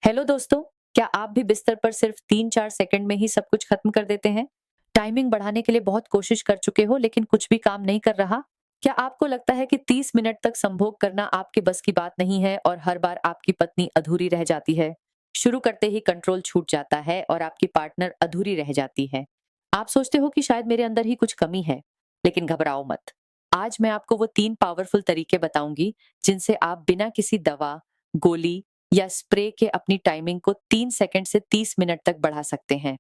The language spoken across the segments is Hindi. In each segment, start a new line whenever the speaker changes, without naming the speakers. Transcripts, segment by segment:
हेलो दोस्तों, क्या आप भी बिस्तर पर सिर्फ 3-4 सेकंड में ही सब कुछ खत्म कर देते हैं? टाइमिंग बढ़ाने के लिए बहुत कोशिश कर चुके हो लेकिन कुछ भी काम नहीं कर रहा? क्या आपको लगता है कि 30 मिनट तक संभोग करना आपके बस की बात नहीं है और हर बार आपकी पत्नी अधूरी रह जाती है? शुरू करते ही कंट्रोल छूट जाता है और आपकी पार्टनर अधूरी रह जाती है। आप सोचते हो कि शायद मेरे अंदर ही कुछ कमी है, लेकिन घबराओ मत। आज मैं आपको वो 3 पावरफुल तरीके बताऊंगी जिनसे आप बिना किसी दवा, गोली या स्प्रे के अपनी टाइमिंग को 3 सेकंड से 30 मिनट तक बढ़ा सकते हैं।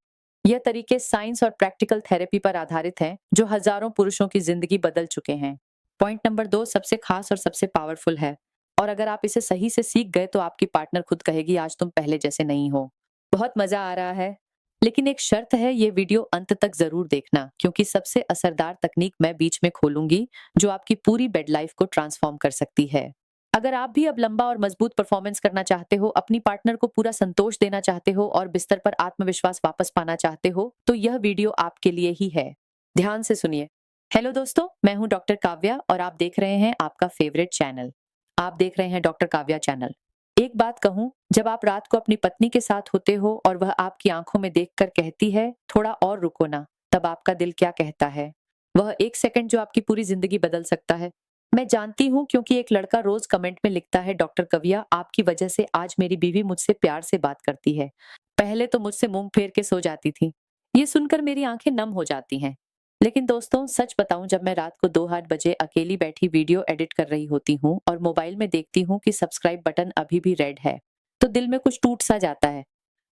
यह तरीके साइंस और प्रैक्टिकल थेरेपी पर आधारित हैं, जो हजारों पुरुषों की जिंदगी बदल चुके हैं। पॉइंट नंबर 2 सबसे खास और सबसे पावरफुल है, और अगर आप इसे सही से सीख गए तो आपकी पार्टनर खुद कहेगी आज तुम पहले जैसे नहीं हो। बहुत मजा आ रहा है, लेकिन एक शर्त है, ये वीडियो अंत तक जरूर देखना क्योंकि सबसे असरदार तकनीक मैं बीच में खोलूंगी जो आपकी पूरी बेड लाइफ को ट्रांसफॉर्म कर सकती है। अगर आप भी अब लंबा और मजबूत परफॉर्मेंस करना चाहते हो, अपनी पार्टनर को पूरा संतोष देना चाहते हो और बिस्तर पर आत्मविश्वास वापस पाना चाहते हो, तो यह वीडियो आपके लिए ही है। ध्यान से सुनिए। हेलो दोस्तों, मैं हूं डॉक्टर काव्या और आप देख रहे हैं आपका फेवरेट चैनल। आप देख रहे हैं डॉक्टर काव्या चैनल। एक बात कहूं, जब आप रात को अपनी पत्नी के साथ होते हो और वह आपकी आंखों में देखकर कहती है थोड़ा और रुको ना, तब आपका दिल क्या कहता है? वह एक सेकंड जो आपकी पूरी जिंदगी बदल सकता है। मैं जानती हूँ क्योंकि एक लड़का रोज कमेंट में लिखता है, डॉक्टर कविया आपकी वजह से आज मेरी बीवी मुझसे प्यार से बात करती है। पहले तो मुझसे मुंह फेर के सो जाती थी। ये सुनकर मेरी आंखें नम हो जाती हैं। लेकिन दोस्तों, सच बताऊं, जब मैं रात को 2-8 बजे अकेली बैठी वीडियो एडिट कर रही होती हूँ और मोबाइल में देखती हूँ कि सब्सक्राइब बटन अभी भी रेड है, तो दिल में कुछ टूट सा जाता है।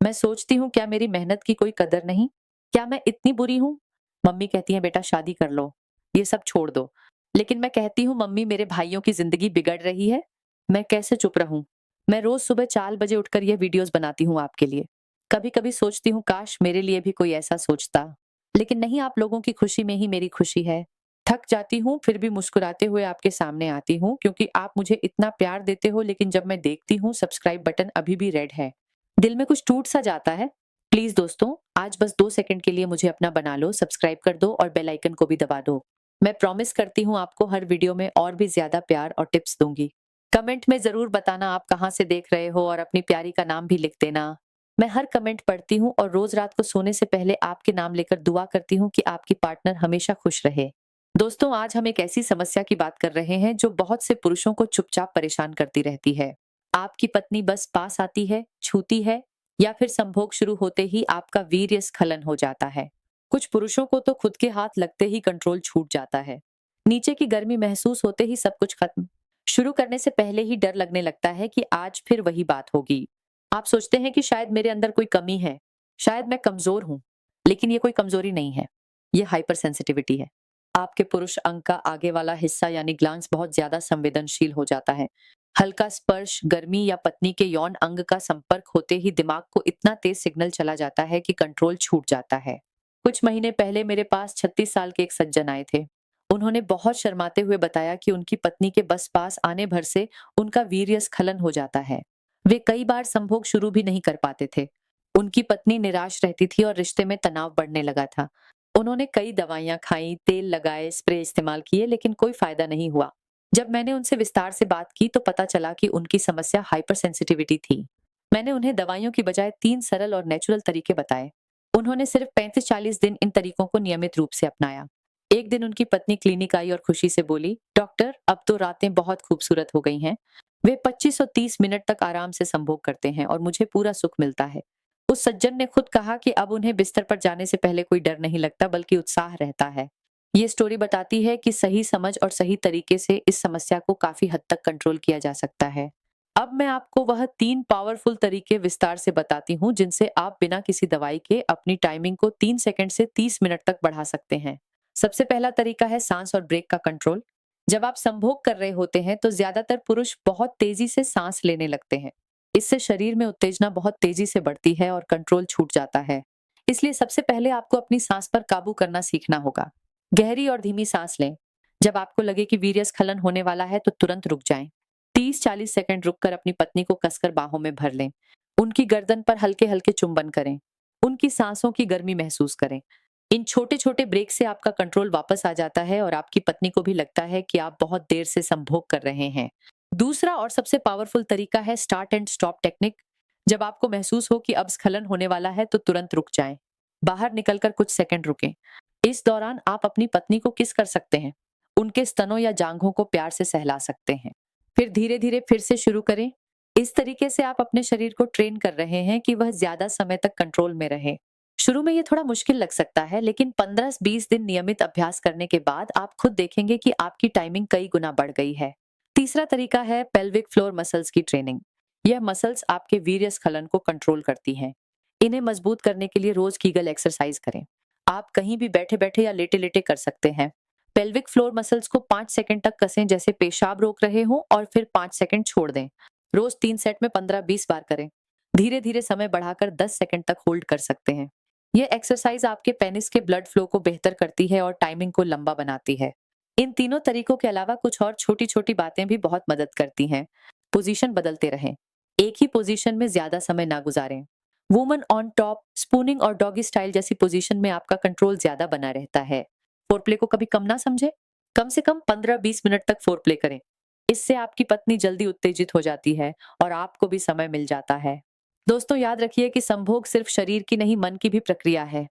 मैं सोचती हूँ, क्या मेरी मेहनत की कोई कदर नहीं? क्या मैं इतनी बुरी हूँ? मम्मी कहती है बेटा शादी कर लो, ये सब छोड़ दो। लेकिन मैं कहती हूँ मम्मी मेरे भाइयों की जिंदगी बिगड़ रही है, मैं कैसे चुप रहूं? मैं रोज सुबह 4 बजे उठकर यह वीडियोस बनाती हूँ आपके लिए। कभी कभी सोचती हूँ काश मेरे लिए भी कोई ऐसा सोचता, लेकिन नहीं, आप लोगों की खुशी में ही मेरी खुशी है। थक जाती हूँ फिर भी मुस्कुराते हुए आपके सामने आती हूँ क्योंकि आप मुझे इतना प्यार देते हो, लेकिन जब मैं देखती हूँ सब्सक्राइब बटन अभी भी रेड है, दिल में कुछ टूट सा जाता है। प्लीज दोस्तों, आज बस 2 सेकंड के लिए मुझे अपना बना लो, सब्सक्राइब कर दो और बेल आइकन को भी दबा दो। मैं प्रॉमिस करती हूँ आपको हर वीडियो में और भी ज्यादा प्यार और टिप्स दूंगी। कमेंट में जरूर बताना आप कहाँ से देख रहे हो और अपनी प्यारी का नाम भी लिख देना। मैं हर कमेंट पढ़ती हूँ और रोज रात को सोने से पहले आपके नाम लेकर दुआ करती हूँ कि आपकी पार्टनर हमेशा खुश रहे। दोस्तों, आज हम एक ऐसी समस्या की बात कर रहे हैं जो बहुत से पुरुषों को चुपचाप परेशान करती रहती है। आपकी पत्नी बस पास आती है, छूती है, या फिर संभोग शुरू होते ही आपका वीर्य स्खलन हो जाता है। कुछ पुरुषों को तो खुद के हाथ लगते ही कंट्रोल छूट जाता है। नीचे की गर्मी महसूस होते ही सब कुछ खत्म। शुरू करने से पहले ही डर लगने लगता है कि आज फिर वही बात होगी। आप सोचते हैं कि शायद मेरे अंदर कोई कमी है, शायद मैं कमजोर हूं, लेकिन ये कोई कमजोरी नहीं है, ये हाइपर सेंसिटिविटी है। आपके पुरुष अंग का आगे वाला हिस्सा यानी ग्लैंड्स बहुत ज्यादा संवेदनशील हो जाता है। हल्का स्पर्श, गर्मी या पत्नी के यौन अंग का संपर्क होते ही दिमाग को इतना तेज सिग्नल चला जाता है कि कंट्रोल छूट जाता है। कुछ महीने पहले मेरे पास 36 साल के एक सज्जन आए थे। उन्होंने बहुत शर्माते हुए बताया कि उनकी पत्नी के बस पास आने भर से उनका वीर्य स्खलन हो जाता है। वे कई बार संभोग शुरू भी नहीं कर पाते थे। उनकी पत्नी निराश रहती थी और रिश्ते में तनाव बढ़ने लगा था। उन्होंने कई दवाइयां खाई, तेल लगाए, स्प्रे इस्तेमाल किए, लेकिन कोई फायदा नहीं हुआ। जब मैंने उनसे विस्तार से बात की तो पता चला कि उनकी समस्या हाइपर सेंसिटिविटी थी। मैंने उन्हें दवाइयों की बजाय 3 सरल और नेचुरल तरीके बताए। उन्होंने सिर्फ 35-40 दिन इन तरीकों को नियमित रूप से अपनाया। एक दिन उनकी पत्नी क्लिनिक आई और खुशी से बोली, डॉक्टर अब तो रातें बहुत खूबसूरत हो गई हैं। वे 25 और 30 मिनट तक आराम से संभोग करते हैं और मुझे पूरा सुख मिलता है। उस सज्जन ने खुद कहा कि अब उन्हें बिस्तर पर जाने से पहले कोई डर नहीं लगता, बल्कि उत्साह रहता है। ये स्टोरी बताती है कि सही समझ और सही तरीके से इस समस्या को काफी हद तक कंट्रोल किया जा सकता है। अब मैं आपको वह 3 पावरफुल तरीके विस्तार से बताती हूँ जिनसे आप बिना किसी दवाई के अपनी टाइमिंग को 3 सेकंड से 30 मिनट तक बढ़ा सकते हैं। सबसे पहला तरीका है सांस और ब्रेक का कंट्रोल। जब आप संभोग कर रहे होते हैं तो ज्यादातर पुरुष बहुत तेजी से सांस लेने लगते हैं। इससे शरीर में उत्तेजना बहुत तेजी से बढ़ती है और कंट्रोल छूट जाता है। इसलिए सबसे पहले आपको अपनी सांस पर काबू करना सीखना होगा। गहरी और धीमी सांस लें। जब आपको लगे कि वीर्य स्खलन होने वाला है तो तुरंत रुक जाएं। 30-40 सेकंड रुककर अपनी पत्नी को कसकर बाहों में भर लें। उनकी गर्दन पर हल्के हल्के चुंबन करें। उनकी सांसों की गर्मी महसूस करें। इन छोटे छोटे ब्रेक से आपका कंट्रोल वापस आ जाता है और आपकी पत्नी को भी लगता है कि आप बहुत देर से संभोग कर रहे हैं। दूसरा और सबसे पावरफुल तरीका है स्टार्ट एंड स्टॉप टेक्निक। जब आपको महसूस हो कि अब स्खलन होने वाला है तो तुरंत रुक जाएं। बाहर निकलकर कुछ सेकंड रुकें। इस दौरान आप अपनी पत्नी को किस कर सकते हैं। उनके स्तनों या जांघों को प्यार से सहला सकते हैं। फिर धीरे धीरे फिर से शुरू करें। इस तरीके से आप अपने शरीर को ट्रेन कर रहे हैं कि वह ज्यादा समय तक कंट्रोल में रहे। शुरू में ये थोड़ा मुश्किल लग सकता है, लेकिन 15-20 दिन नियमित अभ्यास करने के बाद आप खुद देखेंगे कि आपकी टाइमिंग कई गुना बढ़ गई है। तीसरा तरीका है पेल्विक फ्लोर मसल्स की ट्रेनिंग। यह मसल्स आपके वीर्य स्खलन को कंट्रोल करती हैं। इन्हें मजबूत करने के लिए रोज कीगल एक्सरसाइज करें। आप कहीं भी बैठे बैठे या लेटे लेटे कर सकते हैं। पेल्विक फ्लोर मसल्स को 5 सेकंड तक कसें जैसे पेशाब रोक रहे हों और फिर 5 सेकंड छोड़ दें। रोज 3 सेट में 15-20 बार करें। धीरे धीरे समय बढ़ाकर 10 सेकंड तक होल्ड कर सकते हैं। यह एक्सरसाइज आपके पेनिस के ब्लड फ्लो को बेहतर करती है और टाइमिंग को लंबा बनाती है। इन तीनों तरीकों के अलावा कुछ और छोटी छोटी बातें भी बहुत मदद करती हैं। पोजीशन बदलते रहें। एक ही पोजीशन में ज्यादा समय ना गुजारें। वुमन ऑन टॉप, स्पूनिंग और डॉगी स्टाइल जैसी पोजीशन में आपका कंट्रोल ज्यादा बना रहता है। फोरप्ले को कभी कम ना समझे। कम से कम 15-20 मिनट तक फोरप्ले करें। इससे आपकी पत्नी जल्दी उत्तेजित हो जाती है और आपको भी समय मिल जाता है। दोस्तों, याद रखिए कि संभोग सिर्फ शरीर की नहीं, मन की भी प्रक्रिया है।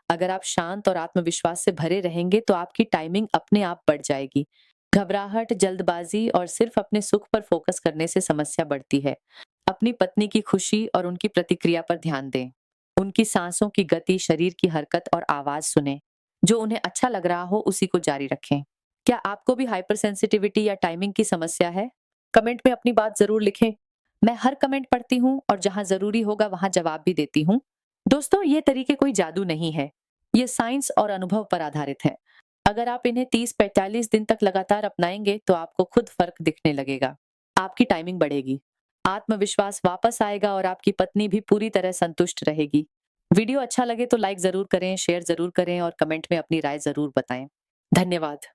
अगर आप शांत और आत्मविश्वास से भरे रहेंगे तो आपकी टाइमिंग अपने आप बढ़ जाएगी। घबराहट, जल्दबाजी और सिर्फ अपने सुख पर फोकस करने से समस्या बढ़ती है। अपनी पत्नी की खुशी और उनकी प्रतिक्रिया पर ध्यान दें। उनकी सांसों की गति, शरीर की हरकत और आवाज सुनें। जो उन्हें अच्छा लग रहा हो उसी को जारी रखें। क्या आपको भी हाइपर सेंसिटिविटी या टाइमिंग की समस्या है? कमेंट में अपनी बात जरूर लिखें। मैं हर कमेंट पढ़ती हूँ और जहां जरूरी होगा वहां जवाब भी देती हूँ। दोस्तों, ये तरीके कोई जादू नहीं है। ये साइंस और अनुभव पर आधारित है। अगर आप इन्हें 30-45 दिन तक लगातार अपनाएंगे तो आपको खुद फर्क दिखने लगेगा। आपकी टाइमिंग बढ़ेगी, आत्मविश्वास वापस आएगा और आपकी पत्नी भी पूरी तरह संतुष्ट रहेगी। वीडियो अच्छा लगे तो लाइक जरूर करें, शेयर जरूर करें और कमेंट में अपनी राय जरूर बताएं। धन्यवाद।